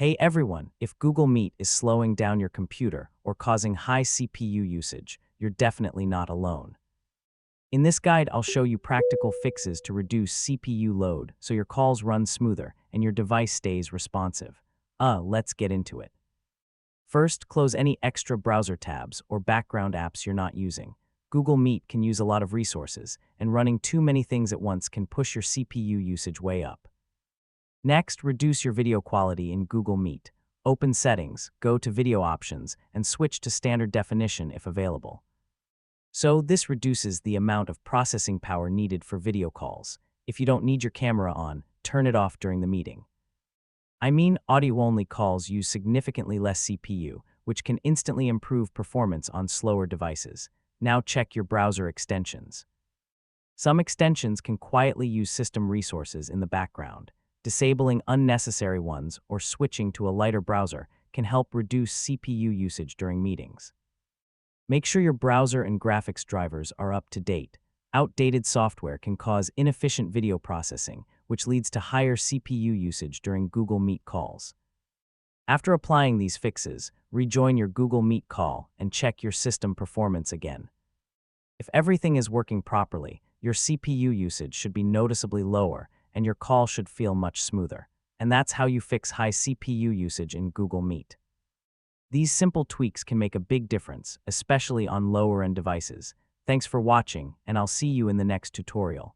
Hey everyone, if Google Meet is slowing down your computer or causing high CPU usage, you're definitely not alone. In this guide, I'll show you practical fixes to reduce CPU load so your calls run smoother and your device stays responsive. Let's get into it. First, close any extra browser tabs or background apps you're not using. Google Meet can use a lot of resources, and running too many things at once can push your CPU usage way up. Next, reduce your video quality in Google Meet. Open Settings, go to Video Options, and switch to Standard Definition if available. So this reduces the amount of processing power needed for video calls. If you don't need your camera on, turn it off during the meeting. I mean, audio-only calls use significantly less CPU, which can instantly improve performance on slower devices. Now check your browser extensions. Some extensions can quietly use system resources in the background. Disabling unnecessary ones or switching to a lighter browser can help reduce CPU usage during meetings. Make sure your browser and graphics drivers are up to date. Outdated software can cause inefficient video processing, which leads to higher CPU usage during Google Meet calls. After applying these fixes, rejoin your Google Meet call and check your system performance again. If everything is working properly, your CPU usage should be noticeably lower and your call should feel much smoother. And that's how you fix high CPU usage in Google Meet. These simple tweaks can make a big difference, especially on lower-end devices. Thanks for watching, and I'll see you in the next tutorial.